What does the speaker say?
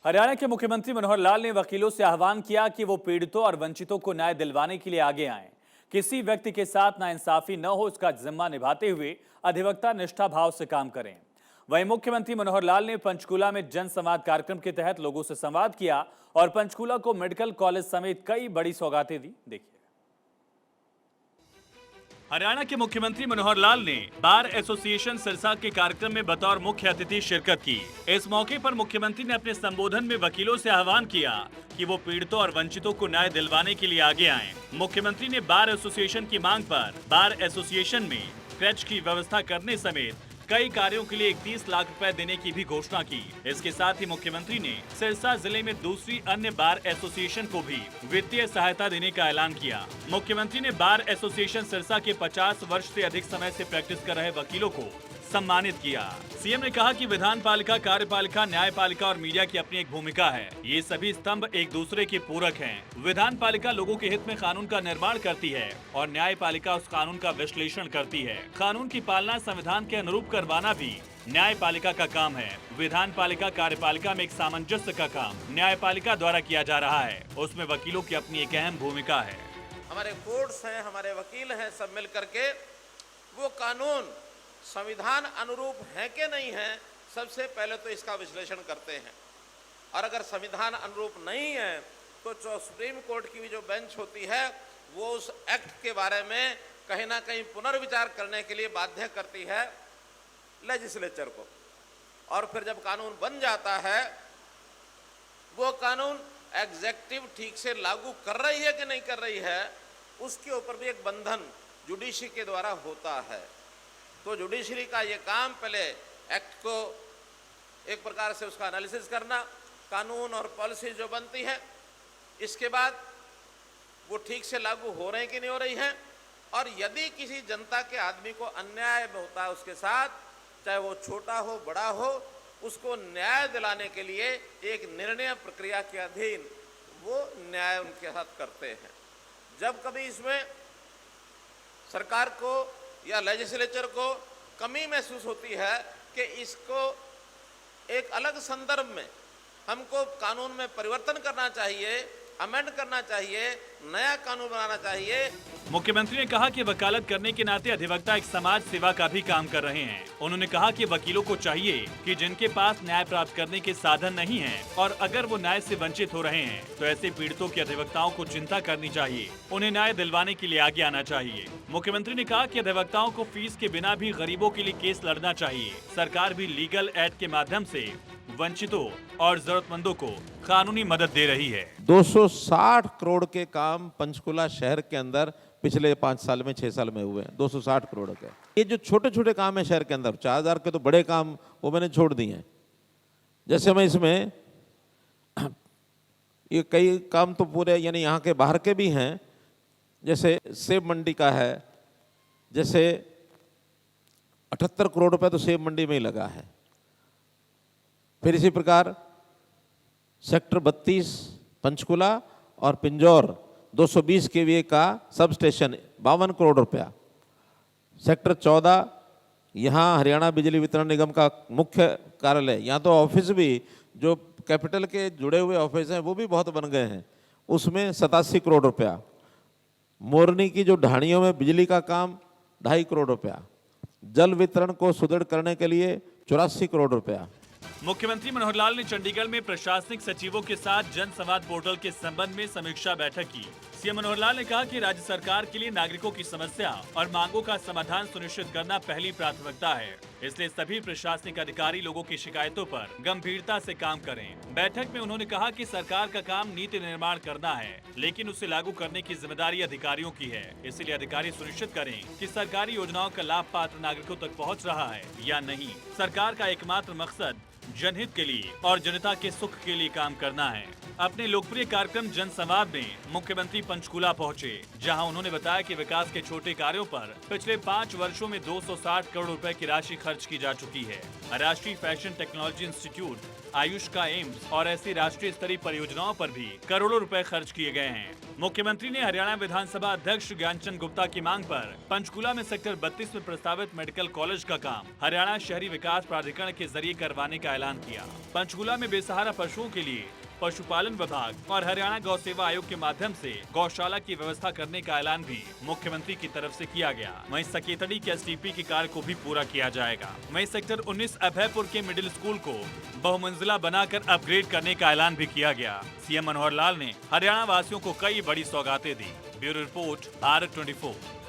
हरियाणा के मुख्यमंत्री मनोहर लाल ने वकीलों से आह्वान किया कि वो पीड़ितों और वंचितों को न्याय दिलवाने के लिए आगे आएं। किसी व्यक्ति के साथ नाइंसाफी न हो, इसका जिम्मा निभाते हुए अधिवक्ता निष्ठा भाव से काम करें। वहीं मुख्यमंत्री मनोहर लाल ने पंचकूला में जन संवाद कार्यक्रम के तहत लोगों से संवाद किया और पंचकूला को मेडिकल कॉलेज समेत कई बड़ी सौगातें दी। देखिए, हरियाणा के मुख्यमंत्री मनोहर लाल ने बार एसोसिएशन सिरसा के कार्यक्रम में बतौर मुख्य अतिथि शिरकत की। इस मौके पर मुख्यमंत्री ने अपने संबोधन में वकीलों से आह्वान किया कि वो पीड़ितों और वंचितों को न्याय दिलवाने के लिए आगे आएं। मुख्यमंत्री ने बार एसोसिएशन की मांग पर बार एसोसिएशन में क्रैच की व्यवस्था करने समेत कई कार्यों के लिए 31 लाख रुपए देने की भी घोषणा की। इसके साथ ही मुख्यमंत्री ने सिरसा जिले में दूसरी अन्य बार एसोसिएशन को भी वित्तीय सहायता देने का ऐलान किया। मुख्यमंत्री ने बार एसोसिएशन सिरसा के 50 वर्ष से अधिक समय से प्रैक्टिस कर रहे वकीलों को सम्मानित किया। सीएम ने कहा कि विधान पालिका, कार्यपालिका, न्यायपालिका और मीडिया की अपनी एक भूमिका है। ये सभी स्तंभ एक दूसरे के पूरक हैं। विधान पालिका लोगों के हित में कानून का निर्माण करती है और न्यायपालिका उस कानून का विश्लेषण करती है। कानून की पालना संविधान के अनुरूप करवाना भी न्यायपालिका का काम है। विधान पालिका, कार्यपालिका में एक सामंजस्य का काम न्यायपालिका द्वारा किया जा रहा है। उसमें वकीलों की अपनी एक अहम भूमिका है। हमारे कोर्ट्स हैं, हमारे वकील हैं, सब मिल करके वो कानून संविधान अनुरूप है कि नहीं है, सबसे पहले तो इसका विश्लेषण करते हैं। और अगर संविधान अनुरूप नहीं है तो सुप्रीम कोर्ट की भी जो बेंच होती है वो उस एक्ट के बारे में कहीं ना कहीं पुनर्विचार करने के लिए बाध्य करती है लेजिस्लेचर को। और फिर जब कानून बन जाता है, वो कानून एग्जेक्टिव ठीक से लागू कर रही है कि नहीं कर रही है, उसके ऊपर भी एक बंधन जुडिशरी के द्वारा होता है। तो जुडिशरी का ये काम पहले एक्ट को एक प्रकार से उसका एनालिसिस करना, कानून और पॉलिसी जो बनती है, इसके बाद वो ठीक से लागू हो रहे हैं कि नहीं हो रही हैं, और यदि किसी जनता के आदमी को अन्याय होता है उसके साथ, चाहे वो छोटा हो बड़ा हो, उसको न्याय दिलाने के लिए एक निर्णय प्रक्रिया के अधीन वो न्याय उनके साथ करते हैं। जब कभी इसमें सरकार को या लेजिस्लेचर को कमी महसूस होती है कि इसको एक अलग संदर्भ में हमको कानून में परिवर्तन करना चाहिए, अमेंड करना चाहिए, नया कानून बनाना चाहिए। मुख्यमंत्री ने कहा कि वकालत करने के नाते अधिवक्ता एक समाज सेवा का भी काम कर रहे हैं। उन्होंने कहा कि वकीलों को चाहिए कि जिनके पास न्याय प्राप्त करने के साधन नहीं हैं और अगर वो न्याय से वंचित हो रहे हैं तो ऐसे पीड़ितों के अधिवक्ताओं को चिंता करनी चाहिए, उन्हें न्याय दिलवाने के लिए आगे आना चाहिए। मुख्यमंत्री ने कहा कि अधिवक्ताओं को फीस के बिना भी गरीबों के लिए केस लड़ना चाहिए। सरकार भी लीगल एड के माध्यम से वंचितों और जरूरतमंदों को कानूनी मदद दे रही है। 260 करोड़ के काम पंचकुला शहर के अंदर पिछले 5 साल में 6 साल में हुए हैं। 260 करोड़ के ये जो छोटे छोटे काम है शहर के अंदर, 4000 के तो बड़े काम वो मैंने छोड़ दिए हैं। जैसे मैं इसमें ये कई काम तो पूरे यानी यहाँ के बाहर के भी हैं, जैसे सेब मंडी का है, जैसे 78 करोड़ रुपए तो सेब मंडी में ही लगा है। फिर इसी प्रकार सेक्टर 32 पंचकुला और पिंजौर 220 केवीए का सब स्टेशन 52 करोड़ रुपया। सेक्टर 14 यहाँ हरियाणा बिजली वितरण निगम का मुख्य कार्यालय, यहाँ तो ऑफिस भी जो कैपिटल के जुड़े हुए ऑफिस हैं वो भी बहुत बन गए हैं, उसमें 87 करोड़ रुपया। मोरनी की जो ढाणियों में बिजली का काम 2.5 करोड़ रुपया। जल वितरण को सुदृढ़ करने के लिए 84 करोड़ रुपया। मुख्यमंत्री मनोहर लाल ने चंडीगढ़ में प्रशासनिक सचिवों के साथ जन संवाद पोर्टल के संबंध में समीक्षा बैठक की। सीएम मनोहर लाल ने कहा कि राज्य सरकार के लिए नागरिकों की समस्या और मांगों का समाधान सुनिश्चित करना पहली प्राथमिकता है, इसलिए सभी प्रशासनिक अधिकारी लोगों की शिकायतों पर गंभीरता से काम करें। बैठक में उन्होंने कहा कि सरकार का काम नीति निर्माण करना है, लेकिन उसे लागू करने की जिम्मेदारी अधिकारियों की है। इसलिए अधिकारी सुनिश्चित करें कि सरकारी योजनाओं का लाभ पात्र नागरिकों तक पहुँच रहा है या नहीं। सरकार का एकमात्र मकसद जनहित के लिए और जनता के सुख के लिए काम करना है। अपने लोकप्रिय कार्यक्रम जन संवाद में मुख्यमंत्री पंचकूला पहुंचे, जहां उन्होंने बताया कि विकास के छोटे कार्यों पर पिछले 5 वर्षों में 260 करोड़ रुपए की राशि खर्च की जा चुकी है। राष्ट्रीय फैशन टेक्नोलॉजी इंस्टीट्यूट आयुष का एम्स और ऐसी राष्ट्रीय स्तरीय परियोजनाओं पर भी करोड़ों रुपए खर्च किए गए हैं। मुख्यमंत्री ने हरियाणा विधानसभा अध्यक्ष ज्ञानचंद गुप्ता की मांग पर पंचकूला में सेक्टर 32 में प्रस्तावित मेडिकल कॉलेज का काम हरियाणा शहरी विकास प्राधिकरण के जरिए करवाने का ऐलान किया। पंचकूला में बेसहारा पशुओं के लिए पशुपालन विभाग और हरियाणा गौ सेवा आयोग के माध्यम से गौशाला की व्यवस्था करने का ऐलान भी मुख्यमंत्री की तरफ से किया गया। वहीं सकेतड़ी के एसटीपी के कार्य को भी पूरा किया जाएगा। वहीं सेक्टर 19 अभयपुर के मिडिल स्कूल को बहुमंजिला बनाकर अपग्रेड करने का ऐलान भी किया गया। सीएम मनोहर लाल ने हरियाणा वासियों को कई बड़ी सौगातें दी। Bureau report, Bharat 24।